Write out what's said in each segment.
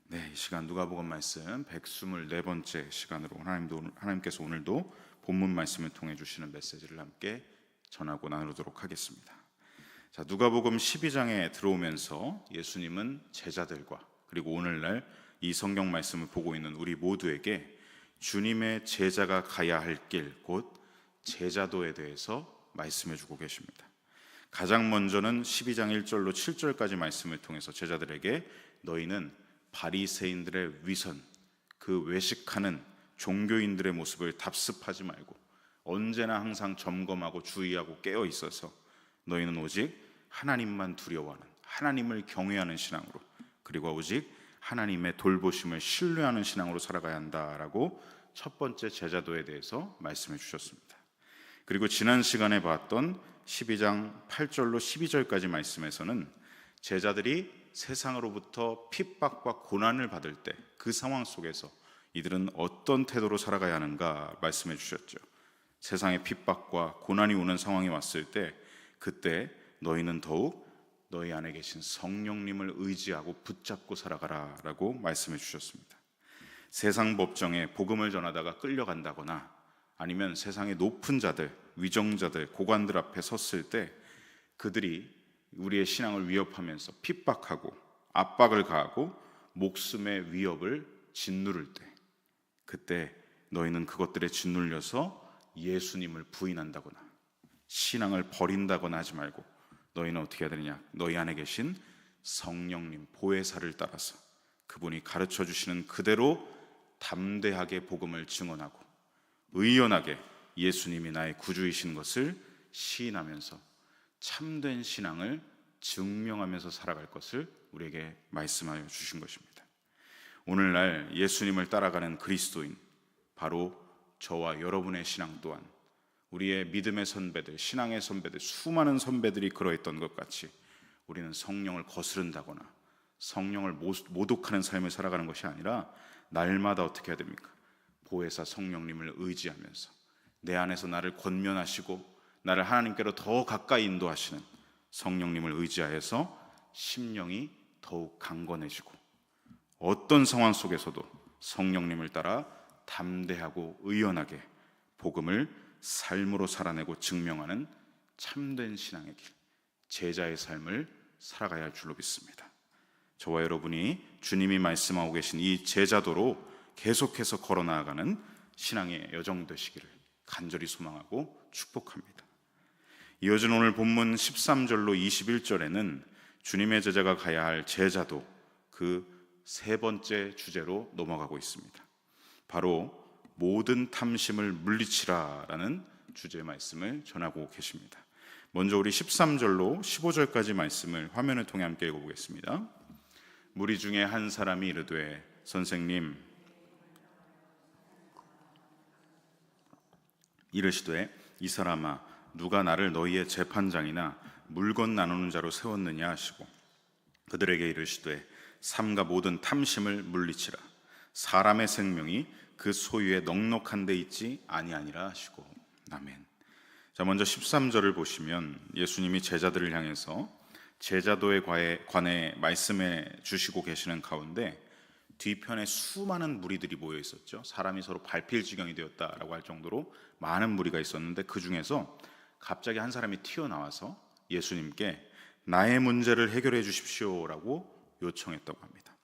네, 이 시간 누가복음 말씀 124번째 시간으로 하나님께서 오늘도 본문 말씀을 통해 주시는 메시지를 함께 전하고 나누도록 하겠습니다. 자, 누가복음 12장에 들어오면서 예수님은 제자들과 그리고 오늘날 이 성경 말씀을 보고 있는 우리 모두에게 주님의 제자가 가야 할 길, 곧 제자도에 대해서 말씀해 주고 계십니다. 가장 먼저는 12장 1절로 7절까지 말씀을 통해서 제자들에게 너희는 바리새인들의 위선, 그 외식하는 종교인들의 모습을 답습하지 말고 언제나 항상 점검하고 주의하고 깨어 있어서 너희는 오직 하나님만 두려워하는, 하나님을 경외하는 신앙으로, 그리고 오직 하나님의 돌보심을 신뢰하는 신앙으로 살아가야 한다라고 첫 번째 제자도에 대해서 말씀해 주셨습니다. 그리고 지난 시간에 봤던 12장 8절로 12절까지 말씀에서는 제자들이 세상으로부터 핍박과 고난을 받을 때 그 상황 속에서 이들은 어떤 태도로 살아가야 하는가 말씀해 주셨죠. 세상의 핍박과 고난이 오는 상황이 왔을 때 그때 너희는 더욱 너희 안에 계신 성령님을 의지하고 붙잡고 살아가라 라고 말씀해 주셨습니다. 세상 법정에 복음을 전하다가 끌려간다거나 아니면 세상의 높은 자들, 위정자들, 고관들 앞에 섰을 때 그들이 우리의 신앙을 위협하면서 핍박하고 압박을 가하고 목숨의 위협을 짓누를 때, 그때 너희는 그것들에 짓눌려서 예수님을 부인한다거나 신앙을 버린다거나 하지 말고 너희는 어떻게 해야 되느냐? 너희 안에 계신 성령님 보혜사를 따라서 그분이 가르쳐 주시는 그대로 담대하게 복음을 증언하고 의연하게 예수님이 나의 구주이신 것을 시인하면서 참된 신앙을 증명하면서 살아갈 것을 우리에게 말씀하여 주신 것입니다. 오늘날 예수님을 따라가는 그리스도인, 바로 저와 여러분의 신앙 또한 우리의 믿음의 선배들, 신앙의 선배들, 수많은 선배들이 그러했던 것 같이 우리는 성령을 거스른다거나 성령을 모독하는 삶을 살아가는 것이 아니라 날마다 어떻게 해야 됩니까? 보혜사 성령님을 의지하면서 내 안에서 나를 권면하시고 나를 하나님께로 더 가까이 인도하시는 성령님을 의지하여서 심령이 더욱 강건해지고 어떤 상황 속에서도 성령님을 따라 담대하고 의연하게 복음을 삶으로 살아내고 증명하는 참된 신앙의 길, 제자의 삶을 살아가야 할 줄로 믿습니다. 저와 여러분이 주님이 말씀하고 계신 이 제자도로 계속해서 걸어나가는 신앙의 여정 되시기를 간절히 소망하고 축복합니다. 이어진 오늘 본문 13절로 21절에는 주님의 제자가 가야 할 제자도 그 세 번째 주제로 넘어가고 있습니다. 바로 모든 탐심을 물리치라라는 주제의 말씀을 전하고 계십니다. 먼저 우리 13절로 15절까지 말씀을 화면을 통해 함께 읽어보겠습니다. 무리 중에 한 사람이 이르되 선생님, 이르시되 이 사람아 누가 나를 너희의 재판장이나 물건 나누는 자로 세웠느냐 하시고 그들에게 이르시되 삼가 모든 탐심을 물리치라. 사람의 생명이 그 소유에 넉넉한 데 있지 아니하니라 하시고. 아멘. 자, 먼저 13절을 보시면 예수님이 제자들을 향해서 제자도에 관해 말씀해 주시고 계시는 가운데 뒤편에 수많은 무리들이 모여 있었죠. 사람이 서로 밟힐 지경이 되었다라고 할 정도로 많은 무리가 있었는데 그 중에서 갑자기 한 사람이 튀어나와서 예수님께 나의 문제를 해결해 주십시오라고 요청했다고 합니다.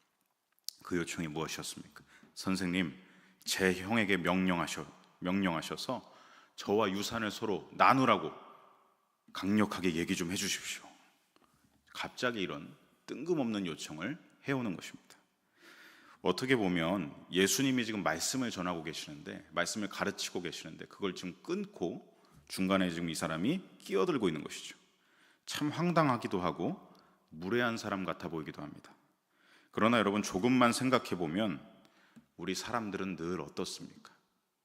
그 요청이 무엇이었습니까? 선생님, 제 형에게 명령하셔서 저와 유산을 서로 나누라고 강력하게 얘기 좀 해주십시오. 갑자기 이런 뜬금없는 요청을 해오는 것입니다. 어떻게 보면 예수님이 지금 말씀을 전하고 계시는데, 말씀을 가르치고 계시는데 그걸 지금 끊고 중간에 지금 이 사람이 끼어들고 있는 것이죠. 참 황당하기도 하고 무례한 사람 같아 보이기도 합니다. 그러나 여러분, 조금만 생각해 보면 우리 사람들은 늘 어떻습니까?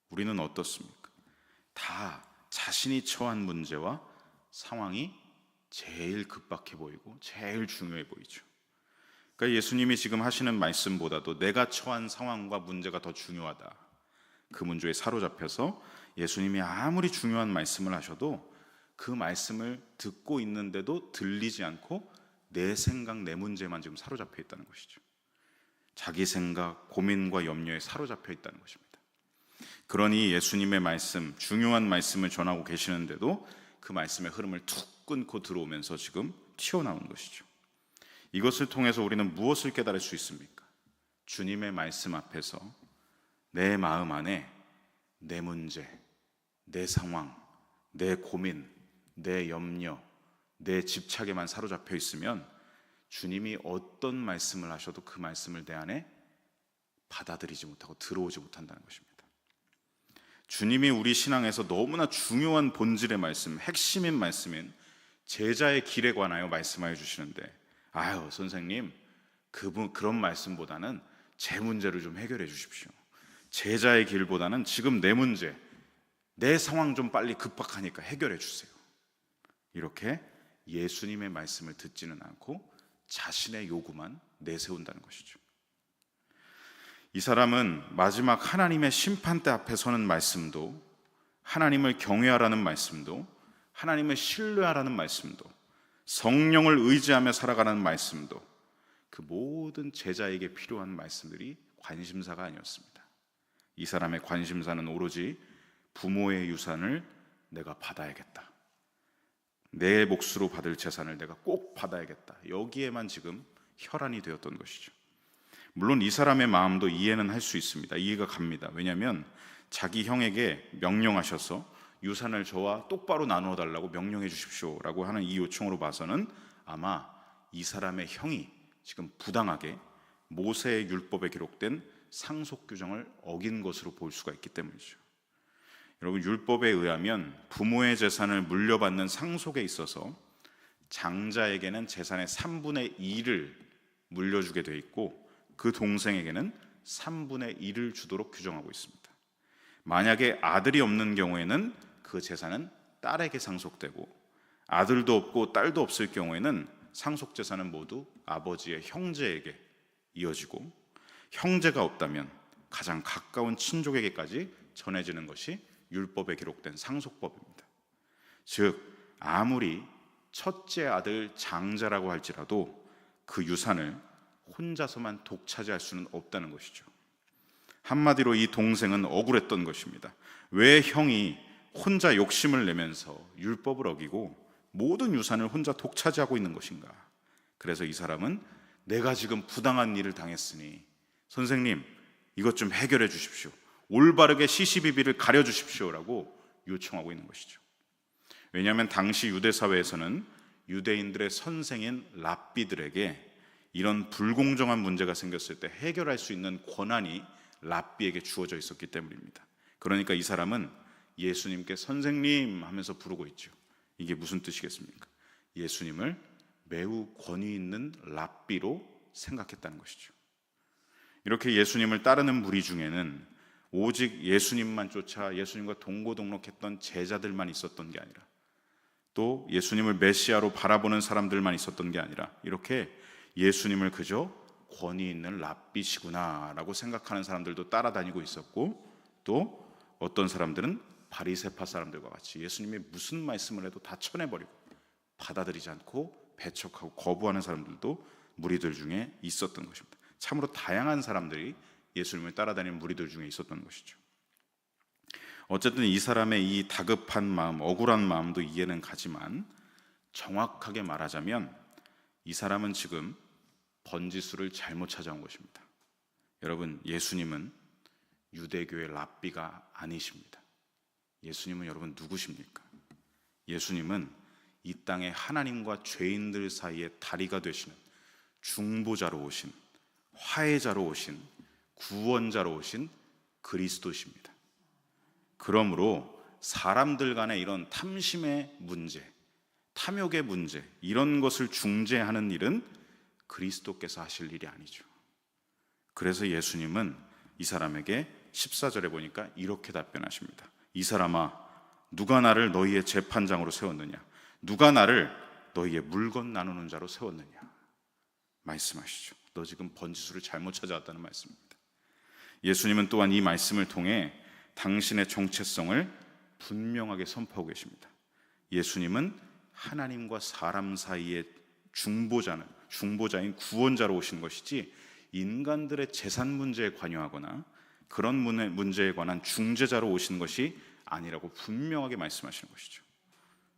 우리는 어떻습니까? 다 자신이 처한 문제와 상황이 제일 급박해 보이고 제일 중요해 보이죠. 그러니까 예수님이 지금 하시는 말씀보다도 내가 처한 상황과 문제가 더 중요하다, 그 문제에 사로잡혀서 예수님이 아무리 중요한 말씀을 하셔도 그 말씀을 듣고 있는데도 들리지 않고 내 생각, 내 문제만 지금 사로잡혀 있다는 것이죠. 자기 생각, 고민과 염려에 사로잡혀 있다는 것입니다. 그러니 예수님의 말씀, 중요한 말씀을 전하고 계시는데도 그 말씀의 흐름을 툭 끊고 들어오면서 지금 튀어나온 것이죠. 이것을 통해서 우리는 무엇을 깨달을 수 있습니까? 주님의 말씀 앞에서 내 마음 안에 내 문제, 내 상황, 내 고민, 내 염려, 내 집착에만 사로잡혀 있으면 주님이 어떤 말씀을 하셔도 그 말씀을 내 안에 받아들이지 못하고 들어오지 못한다는 것입니다. 주님이 우리 신앙에서 너무나 중요한 본질의 말씀, 핵심인 말씀인 제자의 길에 관하여 말씀하여 주시는데, 아유 선생님, 그런 말씀보다는 제 문제를 좀 해결해 주십시오. 제자의 길보다는 지금 내 문제, 내 상황 좀 빨리 급박하니까 해결해 주세요. 이렇게 예수님의 말씀을 듣지는 않고 자신의 요구만 내세운다는 것이죠. 이 사람은 마지막 하나님의 심판대 앞에 서는 말씀도, 하나님을 경외하라는 말씀도, 하나님을 신뢰하라는 말씀도, 성령을 의지하며 살아가는 말씀도, 그 모든 제자에게 필요한 말씀들이 관심사가 아니었습니다. 이 사람의 관심사는 오로지 부모의 유산을 내가 받아야겠다, 내 몫으로 받을 재산을 내가 꼭 받아야겠다, 여기에만 지금 혈안이 되었던 것이죠. 물론 이 사람의 마음도 이해는 할 수 있습니다. 이해가 갑니다. 왜냐하면 자기 형에게 명령하셔서 유산을 저와 똑바로 나누어 달라고 명령해 주십시오라고 하는 이 요청으로 봐서는 아마 이 사람의 형이 지금 부당하게 모세의 율법에 기록된 상속 규정을 어긴 것으로 볼 수가 있기 때문이죠. 여러분, 율법에 의하면 부모의 재산을 물려받는 상속에 있어서 장자에게는 재산의 3분의 2를 물려주게 돼 있고 그 동생에게는 3분의 1을 주도록 규정하고 있습니다. 만약에 아들이 없는 경우에는 그 재산은 딸에게 상속되고, 아들도 없고 딸도 없을 경우에는 상속 재산은 모두 아버지의 형제에게 이어지고, 형제가 없다면 가장 가까운 친족에게까지 전해지는 것이 율법에 기록된 상속법입니다. 즉 아무리 첫째 아들 장자라고 할지라도 그 유산을 혼자서만 독차지할 수는 없다는 것이죠. 한마디로 이 동생은 억울했던 것입니다. 왜 형이 혼자 욕심을 내면서 율법을 어기고 모든 유산을 혼자 독차지하고 있는 것인가? 그래서 이 사람은 내가 지금 부당한 일을 당했으니 선생님 이것 좀 해결해 주십시오, 올바르게 시시비비를 가려 주십시오라고 요청하고 있는 것이죠. 왜냐하면 당시 유대 사회에서는 유대인들의 선생인 랍비들에게 이런 불공정한 문제가 생겼을 때 해결할 수 있는 권한이 랍비에게 주어져 있었기 때문입니다. 그러니까 이 사람은 예수님께 선생님 하면서 부르고 있죠. 이게 무슨 뜻이겠습니까? 예수님을 매우 권위 있는 랍비로 생각했다는 것이죠. 이렇게 예수님을 따르는 무리 중에는 오직 예수님만 쫓아 예수님과 동고동록했던 제자들만 있었던 게 아니라, 또 예수님을 메시아로 바라보는 사람들만 있었던 게 아니라, 이렇게 예수님을 그저 권위 있는 랍비시구나 라고 생각하는 사람들도 따라다니고 있었고, 또 어떤 사람들은 바리새파 사람들과 같이 예수님이 무슨 말씀을 해도 다 쳐내버리고 받아들이지 않고 배척하고 거부하는 사람들도 무리들 중에 있었던 것입니다. 참으로 다양한 사람들이 예수님을 따라다니는 무리들 중에 있었던 것이죠. 어쨌든 이 사람의 이 다급한 마음, 억울한 마음도 이해는 가지만, 정확하게 말하자면 이 사람은 지금 번지수를 잘못 찾아온 것입니다. 여러분, 예수님은 유대교의 랍비가 아니십니다. 예수님은 여러분 누구십니까? 예수님은 이 땅에 하나님과 죄인들 사이에 다리가 되시는 중보자로 오신, 화해자로 오신, 구원자로 오신 그리스도십니다. 그러므로 사람들 간의 이런 탐심의 문제, 탐욕의 문제, 이런 것을 중재하는 일은 그리스도께서 하실 일이 아니죠. 그래서 예수님은 이 사람에게 14절에 보니까 이렇게 답변하십니다. 이 사람아, 누가 나를 너희의 재판장으로 세웠느냐? 누가 나를 너희의 물건 나누는 자로 세웠느냐? 말씀하시죠. 너 지금 번지수를 잘못 찾아왔다는 말씀입니다. 예수님은 또한 이 말씀을 통해 당신의 정체성을 분명하게 선포하고 계십니다. 예수님은 하나님과 사람 사이의 중보자인 구원자로 오신 것이지 인간들의 재산 문제에 관여하거나 그런 문제에 관한 중재자로 오시는 것이 아니라고 분명하게 말씀하시는 것이죠.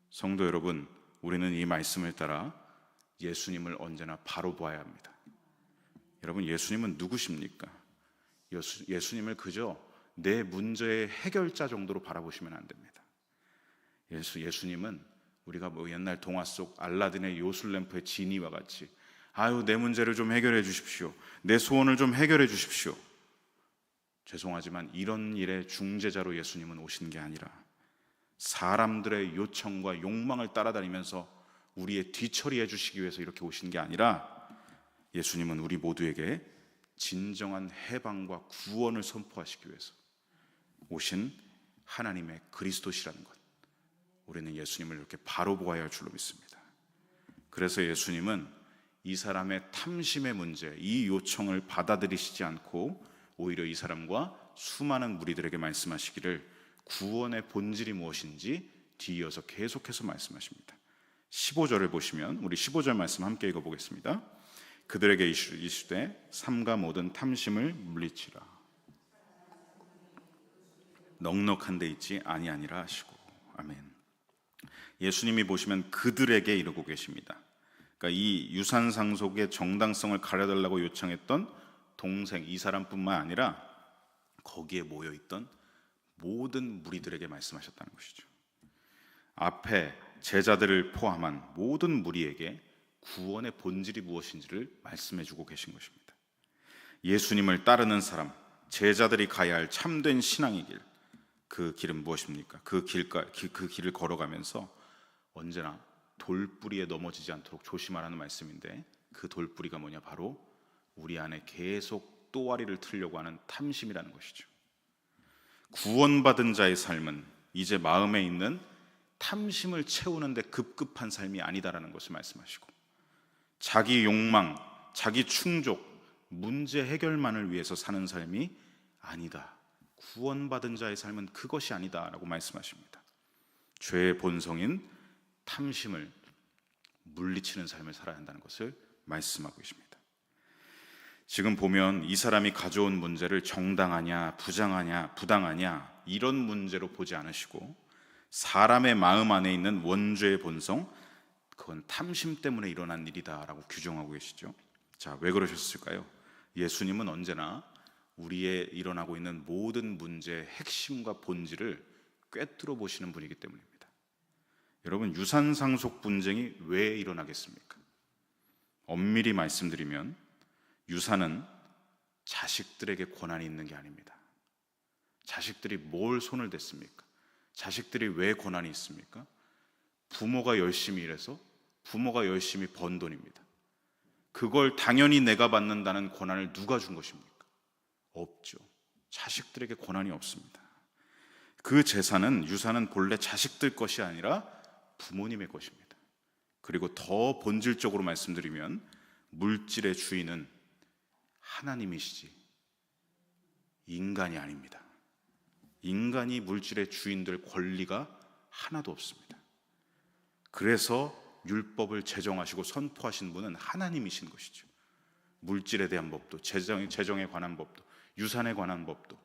성도 여러분, 우리는 이 말씀을 따라 예수님을 언제나 바로 보아야 합니다. 여러분, 예수님은 누구십니까? 예수님을 그저 내 문제의 해결자 정도로 바라보시면 안 됩니다. 예수님은 우리가 뭐 옛날 동화 속 알라딘의 요술램프의 지니와 같이 아유 내 문제를 좀 해결해 주십시오, 내 소원을 좀 해결해 주십시오. 죄송하지만 이런 일의 중재자로 예수님은 오신 게 아니라 사람들의 요청과 욕망을 따라다니면서 우리의 뒤처리해 주시기 위해서 이렇게 오신 게 아니라 예수님은 우리 모두에게 진정한 해방과 구원을 선포하시기 위해서 오신 하나님의 그리스도시라는 것, 우리는 예수님을 이렇게 바로 보아야 할 줄로 믿습니다. 그래서 예수님은 이 사람의 탐심의 문제, 이 요청을 받아들이시지 않고 오히려 이 사람과 수많은 무리들에게 말씀하시기를 구원의 본질이 무엇인지 뒤이어서 계속해서 말씀하십니다. 15절을 보시면 우리 15절 말씀 함께 읽어보겠습니다. 그들에게 이르시되 삼가 모든 탐심을 물리치라, 넉넉한 데 있지 아니하니라 하시고. 아멘. 예수님이 보시면 그들에게 이르고 계십니다. 그러니까 이 유산상속의 정당성을 가려달라고 요청했던 동생 이 사람뿐만 아니라 거기에 모여있던 모든 무리들에게 말씀하셨다는 것이죠. 앞에 제자들을 포함한 모든 무리에게 구원의 본질이 무엇인지를 말씀해주고 계신 것입니다. 예수님을 따르는 사람, 제자들이 가야 할 참된 신앙의 길, 그 길은 무엇입니까? 그 길을 걸어가면서 언제나 돌뿌리에 넘어지지 않도록 조심하라는 말씀인데, 그 돌뿌리가 뭐냐? 바로 우리 안에 계속 또아리를 틀려고 하는 탐심이라는 것이죠. 구원받은 자의 삶은 이제 마음에 있는 탐심을 채우는데 급급한 삶이 아니다라는 것을 말씀하시고, 자기 욕망, 자기 충족, 문제 해결만을 위해서 사는 삶이 아니다. 구원받은 자의 삶은 그것이 아니다라고 말씀하십니다. 죄의 본성인 탐심을 물리치는 삶을 살아야 한다는 것을 말씀하고 계십니다. 지금 보면 이 사람이 가져온 문제를 정당하냐, 부당하냐 이런 문제로 보지 않으시고 사람의 마음 안에 있는 원죄의 본성, 그건 탐심 때문에 일어난 일이다라고 규정하고 계시죠. 자, 왜 그러셨을까요? 예수님은 언제나 우리의 일어나고 있는 모든 문제의 핵심과 본질을 꿰뚫어 보시는 분이기 때문입니다. 여러분, 유산상속 분쟁이 왜 일어나겠습니까? 엄밀히 말씀드리면 유산은 자식들에게 권한이 있는 게 아닙니다. 자식들이 뭘 손을 댔습니까? 자식들이 왜 권한이 있습니까? 부모가 열심히 일해서 부모가 열심히 번 돈입니다. 그걸 당연히 내가 받는다는 권한을 누가 준 것입니까? 없죠. 자식들에게 권한이 없습니다. 그 재산은, 유산은 본래 자식들 것이 아니라 부모님의 것입니다. 그리고 더 본질적으로 말씀드리면 물질의 주인은 하나님이시지 인간이 아닙니다. 인간이 물질의 주인될 권리가 하나도 없습니다. 그래서 율법을 제정하시고 선포하신 분은 하나님이신 것이죠. 물질에 대한 법도, 재정에 관한 법도, 유산에 관한 법도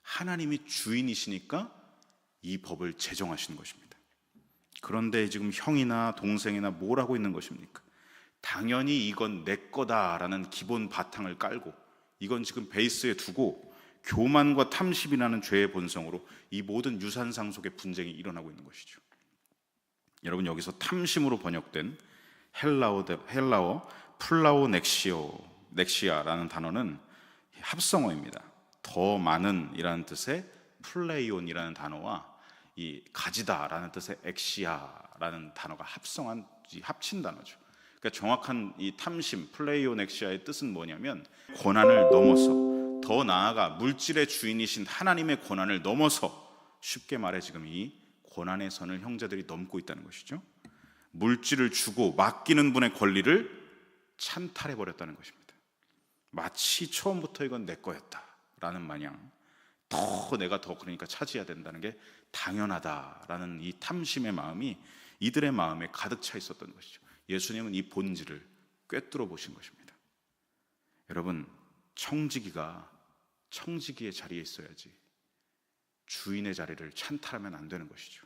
하나님이 주인이시니까 이 법을 제정하신 것입니다. 그런데 지금 형이나 동생이나 뭘 하고 있는 것입니까? 당연히 이건 내 거다라는 기본 바탕을 깔고 이건 지금 베이스에 두고 교만과 탐심이라는 죄의 본성으로 이 모든 유산상속의 분쟁이 일어나고 있는 것이죠. 여러분, 여기서 탐심으로 번역된 헬라어 플라오 넥시아라는 단어는 합성어입니다. 더 많은 이라는 뜻의 플레이온이라는 단어와 이 가지다라는 뜻의 엑시아라는 단어가 합친 단어죠. 그러니까 정확한 이 탐심 플레이온 엑시아의 뜻은 뭐냐면 권한을 넘어서, 더 나아가 물질의 주인이신 하나님의 권한을 넘어서, 쉽게 말해 지금 이 권한의 선을 형제들이 넘고 있다는 것이죠. 물질을 주고 맡기는 분의 권리를 찬탈해버렸다는 것입니다. 마치 처음부터 이건 내 거였다라는 마냥 내가 더 그러니까 차지해야 된다는 게 당연하다라는 이 탐심의 마음이 이들의 마음에 가득 차 있었던 것이죠. 예수님은 이 본질을 꿰뚫어 보신 것입니다. 여러분, 청지기의 자리에 있어야지 주인의 자리를 찬탈하면 안 되는 것이죠.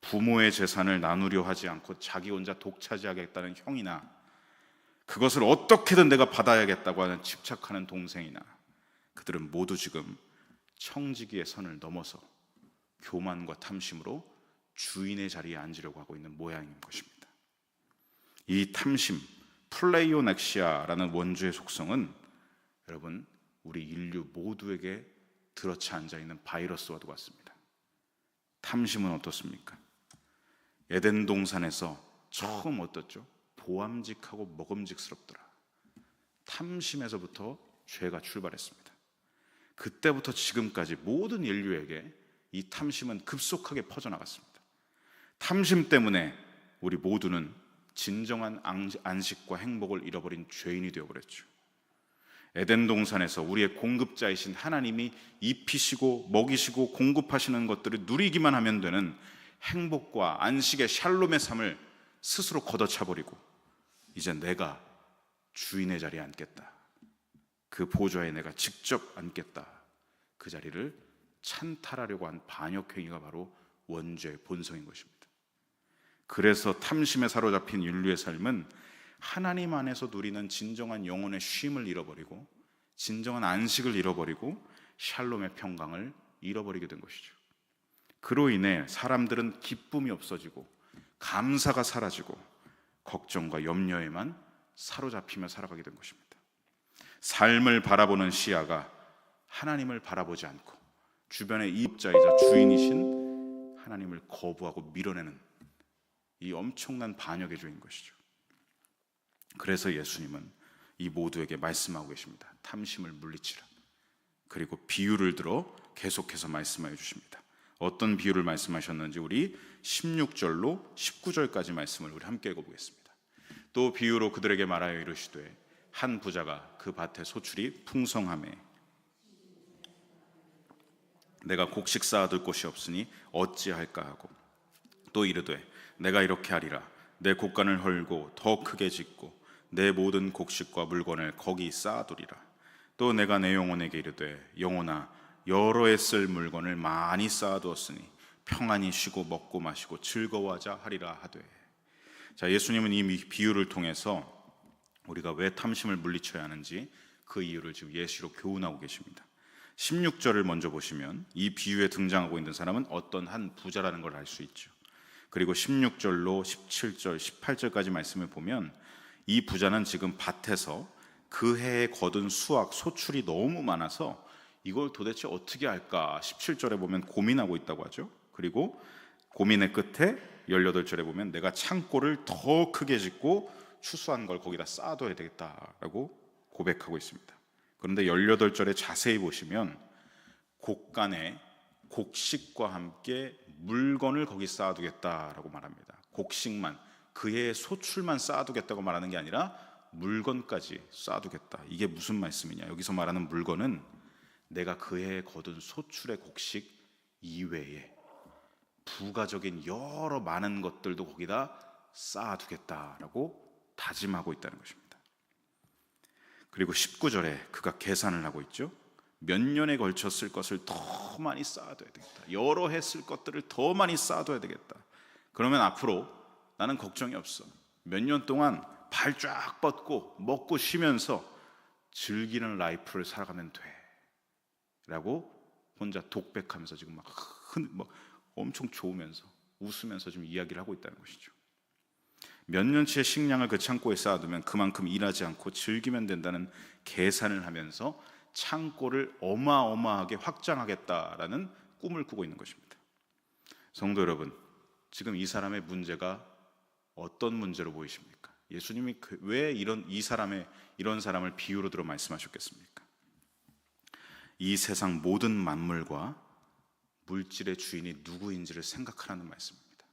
부모의 재산을 나누려 하지 않고 자기 혼자 독차지하겠다는 형이나, 그것을 어떻게든 내가 받아야겠다고 하는 집착하는 동생이나, 그들은 모두 지금 청지기의 선을 넘어서 교만과 탐심으로 주인의 자리에 앉으려고 하고 있는 모양인 것입니다. 이 탐심, 플레이오넥시아라는 원주의 속성은 여러분, 우리 인류 모두에게 들어차 앉아있는 바이러스와도 같습니다. 탐심은 어떻습니까? 에덴 동산에서 처음 어떻죠? 보암직하고 먹음직스럽더라. 탐심에서부터 죄가 출발했습니다. 그때부터 지금까지 모든 인류에게 이 탐심은 급속하게 퍼져나갔습니다. 탐심 때문에 우리 모두는 진정한 안식과 행복을 잃어버린 죄인이 되어버렸죠. 에덴 동산에서 우리의 공급자이신 하나님이 입히시고 먹이시고 공급하시는 것들을 누리기만 하면 되는 행복과 안식의 샬롬의 삶을 스스로 걷어차버리고 이제 내가 주인의 자리에 앉겠다, 그 보좌에 내가 직접 앉겠다, 그 자리를 찬탈하려고 한 반역행위가 바로 원죄의 본성인 것입니다. 그래서 탐심에 사로잡힌 인류의 삶은 하나님 안에서 누리는 진정한 영혼의 쉼을 잃어버리고 진정한 안식을 잃어버리고 샬롬의 평강을 잃어버리게 된 것이죠. 그로 인해 사람들은 기쁨이 없어지고 감사가 사라지고 걱정과 염려에만 사로잡히며 살아가게 된 것입니다. 삶을 바라보는 시야가 하나님을 바라보지 않고 주변의 이입자이자 주인이신 하나님을 거부하고 밀어내는 이 엄청난 반역의 죄인 것이죠. 그래서 예수님은 이 모두에게 말씀하고 계십니다. 탐심을 물리치라. 그리고 비유를 들어 계속해서 말씀하여 주십니다. 어떤 비유를 말씀하셨는지 우리 16절로 19절까지 말씀을 우리 함께 읽어보겠습니다. 또 비유로 그들에게 말하여 이르시되 한 부자가 그 밭에 소출이 풍성하매 내가 곡식 쌓아둘 곳이 없으니 어찌할까 하고, 또 이르되 내가 이렇게 하리라. 내 곡간을 헐고 더 크게 짓고 내 모든 곡식과 물건을 거기 쌓아두리라. 또 내가 내 영혼에게 이르되 영혼아, 여러 해 쓸 물건을 많이 쌓아두었으니 평안히 쉬고 먹고 마시고 즐거워하자 하리라 하되. 자, 예수님은 이 비유를 통해서 우리가 왜 탐심을 물리쳐야 하는지 그 이유를 지금 예시로 교훈하고 계십니다. 16절을 먼저 보시면 이 비유에 등장하고 있는 사람은 어떤 한 부자라는 걸 알 수 있죠. 그리고 16절로 17절, 18절까지 말씀을 보면 이 부자는 지금 밭에서 그 해에 거둔 수확, 소출이 너무 많아서 이걸 도대체 어떻게 할까 17절에 보면 고민하고 있다고 하죠. 그리고 고민의 끝에 18절에 보면 내가 창고를 더 크게 짓고 추수한 걸 거기다 쌓아둬야 되겠다라고 고백하고 있습니다. 그런데 18절에 자세히 보시면 곡간에 곡식과 함께 물건을 거기 쌓아두겠다라고 말합니다. 곡식만, 그의 소출만 쌓아두겠다고 말하는 게 아니라 물건까지 쌓아두겠다. 이게 무슨 말씀이냐? 여기서 말하는 물건은 내가 그해 거둔 소출의 곡식 이외에 부가적인 여러 많은 것들도 거기다 쌓아두겠다라고 다짐하고 있다는 것입니다. 그리고 19절에 그가 계산을 하고 있죠. 몇 년에 걸쳐 쓸 것을 더 많이 쌓아둬야 되겠다. 여러 해 쓸 것들을 더 많이 쌓아둬야 되겠다. 그러면 앞으로 나는 걱정이 없어. 몇 년 동안 발 쫙 뻗고 먹고 쉬면서 즐기는 라이프를 살아가면 돼 라고 혼자 독백하면서 지금 막 엄청 좋으면서 웃으면서 지금 이야기를 하고 있다는 것이죠. 몇 년치의 식량을 그 창고에 쌓아두면 그만큼 일하지 않고 즐기면 된다는 계산을 하면서 창고를 어마어마하게 확장하겠다라는 꿈을 꾸고 있는 것입니다. 성도 여러분, 지금 이 사람의 문제가 어떤 문제로 보이십니까? 예수님이 왜 이런 사람을 비유로 들어 말씀하셨겠습니까? 이 세상 모든 만물과 물질의 주인이 누구인지를 생각하라는 말씀입니다.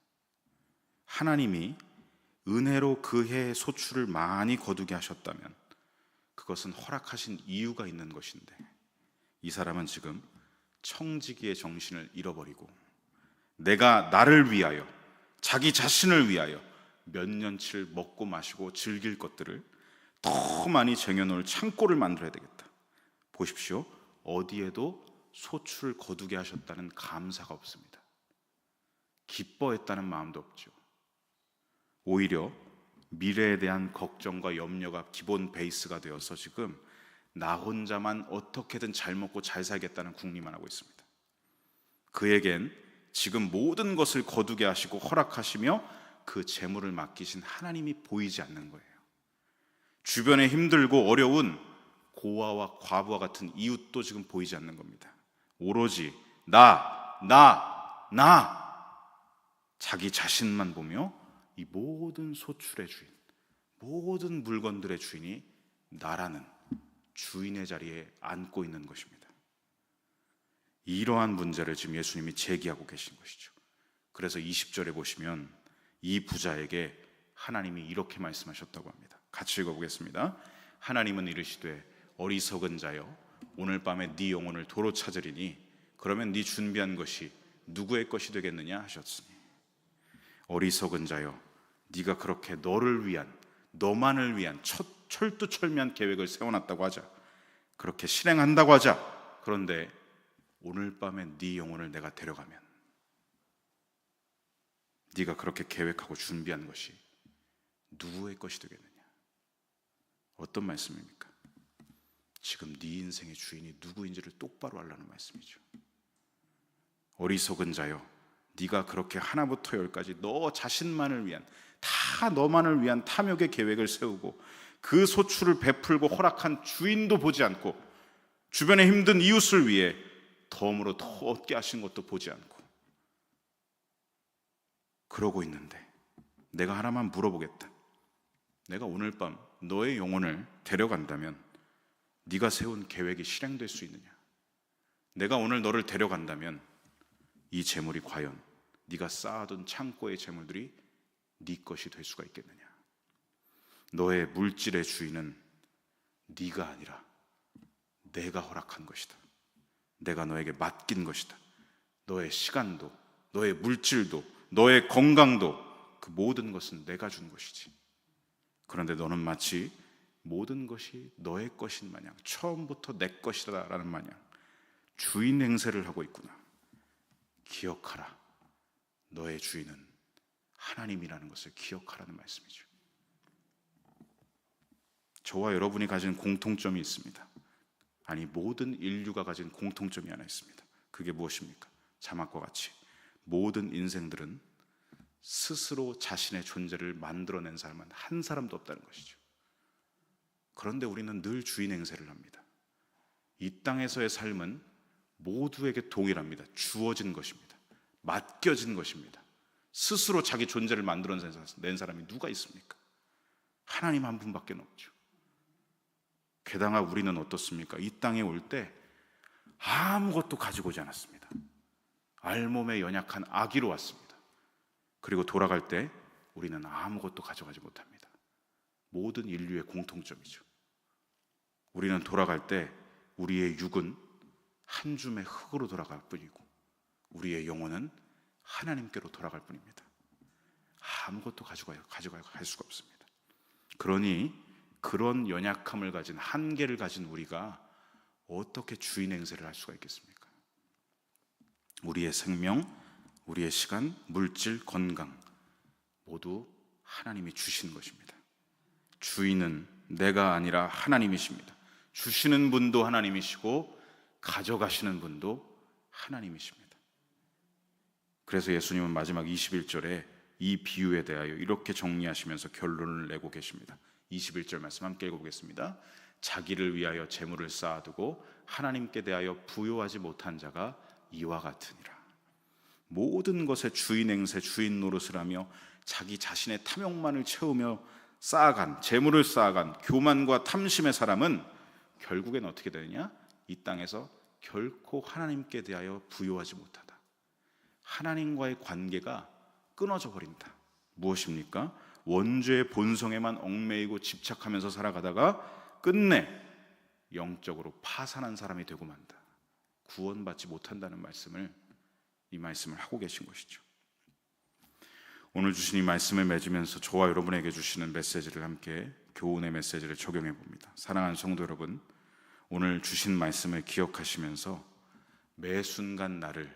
하나님이 은혜로 그 해의 소출을 많이 거두게 하셨다면 그것은 허락하신 이유가 있는 것인데, 이 사람은 지금 청지기의 정신을 잃어버리고 내가 나를 위하여, 자기 자신을 위하여 몇 년치를 먹고 마시고 즐길 것들을 더 많이 쟁여놓을 창고를 만들어야 되겠다. 보십시오. 어디에도 소출을 거두게 하셨다는 감사가 없습니다. 기뻐했다는 마음도 없죠. 오히려 미래에 대한 걱정과 염려가 기본 베이스가 되어서 지금 나 혼자만 어떻게든 잘 먹고 잘 살겠다는 궁리만 하고 있습니다. 그에겐 지금 모든 것을 거두게 하시고 허락하시며 그 재물을 맡기신 하나님이 보이지 않는 거예요. 주변에 힘들고 어려운 고아와 과부와 같은 이웃도 지금 보이지 않는 겁니다. 오로지 나 자기 자신만 보며 이 모든 소출의 주인, 모든 물건들의 주인이 나라는 주인의 자리에 앉고 있는 것입니다. 이러한 문제를 지금 예수님이 제기하고 계신 것이죠. 그래서 20절에 보시면 이 부자에게 하나님이 이렇게 말씀하셨다고 합니다. 같이 읽어보겠습니다. 하나님은 이르시되 어리석은 자여 오늘 밤에 네 영혼을 도로 찾으리니 그러면 네 준비한 것이 누구의 것이 되겠느냐 하셨으니, 어리석은 자여, 네가 그렇게 너를 위한, 너만을 위한 철두철미한 계획을 세워놨다고 하자, 그렇게 실행한다고 하자. 그런데 오늘 밤에 네 영혼을 내가 데려가면 네가 그렇게 계획하고 준비한 것이 누구의 것이 되겠느냐? 어떤 말씀입니까? 지금 네 인생의 주인이 누구인지를 똑바로 알라는 말씀이죠. 어리석은 자여, 네가 그렇게 하나부터 열까지 너 자신만을 위한, 다 너만을 위한 탐욕의 계획을 세우고 그 소출을 베풀고 허락한 주인도 보지 않고 주변에 힘든 이웃을 위해 덤으로 더 얻게 하신 것도 보지 않고 그러고 있는데, 내가 하나만 물어보겠다. 내가 오늘 밤 너의 영혼을 데려간다면 네가 세운 계획이 실행될 수 있느냐? 내가 오늘 너를 데려간다면 이 재물이 과연 네가 쌓아둔 창고의 재물들이 네 것이 될 수가 있겠느냐? 너의 물질의 주인은 네가 아니라 내가 허락한 것이다. 내가 너에게 맡긴 것이다. 너의 시간도, 너의 물질도, 너의 건강도, 그 모든 것은 내가 준 것이지. 그런데 너는 마치 모든 것이 너의 것인 마냥, 처음부터 내 것이다라는 마냥 주인 행세를 하고 있구나. 기억하라. 너의 주인은 하나님이라는 것을 기억하라는 말씀이죠. 저와 여러분이 가진 공통점이 있습니다. 아니, 모든 인류가 가진 공통점이 하나 있습니다. 그게 무엇입니까? 자막과 같이 모든 인생들은 스스로 자신의 존재를 만들어낸 사람은 한 사람도 없다는 것이죠. 그런데 우리는 늘 주인 행세를 합니다. 이 땅에서의 삶은 모두에게 동일합니다. 주어진 것입니다. 맡겨진 것입니다. 스스로 자기 존재를 만들어낸 사람이 누가 있습니까? 하나님 한 분밖에 없죠. 게다가 우리는 어떻습니까? 이 땅에 올 때 아무것도 가지고 오지 않았습니다. 알몸에 연약한 아기로 왔습니다. 그리고 돌아갈 때 우리는 아무것도 가져가지 못합니다. 모든 인류의 공통점이죠. 우리는 돌아갈 때 우리의 육은 한 줌의 흙으로 돌아갈 뿐이고 우리의 영혼은 하나님께로 돌아갈 뿐입니다. 아무것도 가져갈 수가 없습니다. 그러니 그런 연약함을 가진, 한계를 가진 우리가 어떻게 주인 행세를 할 수가 있겠습니까? 우리의 생명, 우리의 시간, 물질, 건강 모두 하나님이 주신 것입니다. 주인은 내가 아니라 하나님이십니다. 주시는 분도 하나님이시고 가져가시는 분도 하나님이십니다. 그래서 예수님은 마지막 21절에 이 비유에 대하여 이렇게 정리하시면서 결론을 내고 계십니다. 21절 말씀 함께 읽어보겠습니다. 자기를 위하여 재물을 쌓아두고 하나님께 대하여 부요하지 못한 자가 이와 같으니라. 모든 것의 주인 행세, 주인 노릇을 하며 자기 자신의 탐욕만을 채우며 쌓아간, 재물을 쌓아간 교만과 탐심의 사람은 결국엔 어떻게 되느냐? 이 땅에서 결코 하나님께 대하여 부요하지 못하다. 하나님과의 관계가 끊어져 버린다. 무엇입니까? 원죄의 본성에만 얽매이고 집착하면서 살아가다가 끝내 영적으로 파산한 사람이 되고 만다. 구원받지 못한다는 말씀을, 이 말씀을 하고 계신 것이죠. 오늘 주신 이 말씀을 맺으면서 저와 여러분에게 주시는 메시지를 함께 교훈의 메시지를 적용해 봅니다. 사랑하는 성도 여러분, 오늘 주신 말씀을 기억하시면서 매 순간 나를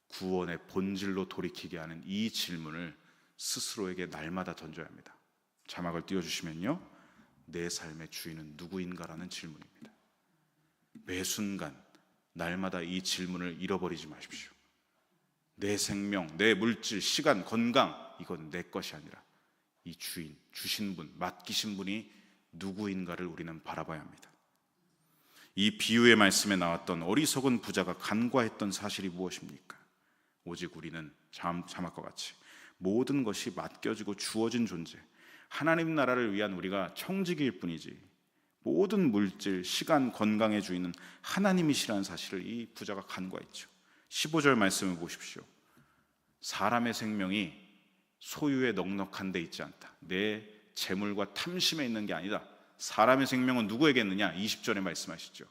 구원의 본질로 돌이키게 하는 이 질문을 스스로에게 날마다 던져야 합니다. 자막을 띄워주시면요, 내 삶의 주인은 누구인가라는 질문입니다. 매 순간 날마다 이 질문을 잃어버리지 마십시오. 내 생명, 내 물질, 시간, 건강, 이건 내 것이 아니라 이 주인, 주신 분, 맡기신 분이 누구인가를 우리는 바라봐야 합니다. 이 비유의 말씀에 나왔던 어리석은 부자가 간과했던 사실이 무엇입니까? 오직 우리는 자막과 같이 모든 것이 맡겨지고 주어진 존재, 하나님 나라를 위한 우리가 청지기일 뿐이지 모든 물질, 시간, 건강의 주인은 하나님이시라는 사실을 이 부자가 간과했죠. 15절 말씀을 보십시오. 사람의 생명이 소유에 넉넉한 데 있지 않다. 내 재물과 탐심에 있는 게 아니다. 사람의 생명은 누구에게 있느냐? 20절에 말씀하시죠.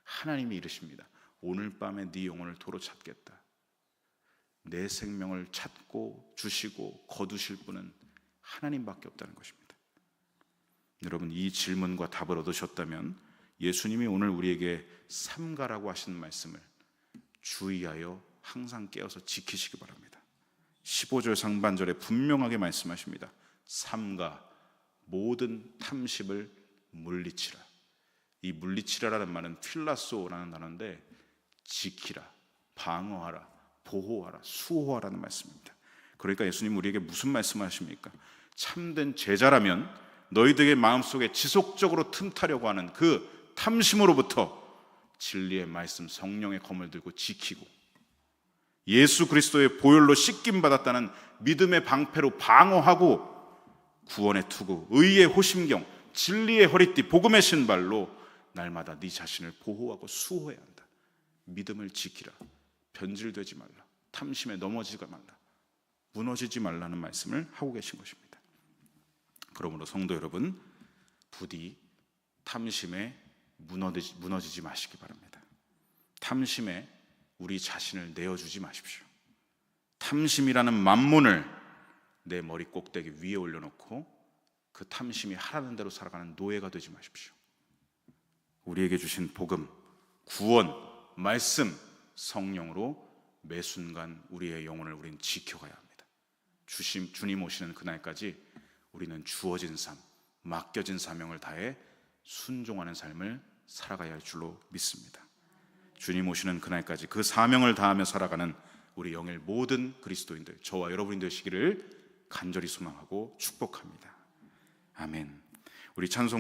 하나님이 이르십니다. 오늘 밤에 네 영혼을 도로 찾겠다. 내 생명을 찾고 주시고 거두실 분은 하나님밖에 없다는 것입니다. 여러분, 이 질문과 답을 얻으셨다면 예수님이 오늘 우리에게 삼가라고 하시는 말씀을 주의하여 항상 깨어서 지키시기 바랍니다. 15절 상반절에 분명하게 말씀하십니다. 삼가, 모든 탐심을 물리치라. 이 물리치라라는 말은 필라소라는 단어인데 지키라, 방어하라, 보호하라, 수호하라는 말씀입니다. 그러니까 예수님 우리에게 무슨 말씀을 하십니까? 참된 제자라면 너희들의 마음속에 지속적으로 틈타려고 하는 그 탐심으로부터 진리의 말씀, 성령의 검을 들고 지키고 예수 그리스도의 보혈로 씻김 받았다는 믿음의 방패로 방어하고 구원의 투구, 의의 호심경, 진리의 허리띠, 복음의 신발로 날마다 네 자신을 보호하고 수호해야 한다. 믿음을 지키라. 변질되지 말라. 탐심에 넘어지지 말라. 무너지지 말라는 말씀을 하고 계신 것입니다. 그러므로 성도 여러분, 부디 탐심에 무너지지 마시기 바랍니다. 탐심에 우리 자신을 내어주지 마십시오. 탐심이라는 만문을 내 머리 꼭대기 위에 올려놓고 그 탐심이 하라는 대로 살아가는 노예가 되지 마십시오. 우리에게 주신 복음, 구원, 말씀, 성령으로 매 순간 우리의 영혼을 우리는 지켜가야 합니다. 주님 오시는 그날까지 우리는 주어진 삶, 맡겨진 사명을 다해 순종하는 삶을 살아가야 할 줄로 믿습니다. 주님 오시는 그날까지 그 사명을 다하며 살아가는 우리 영일 모든 그리스도인들, 저와 여러분이 되시기를 간절히 소망하고 축복합니다. 아멘. 우리 찬송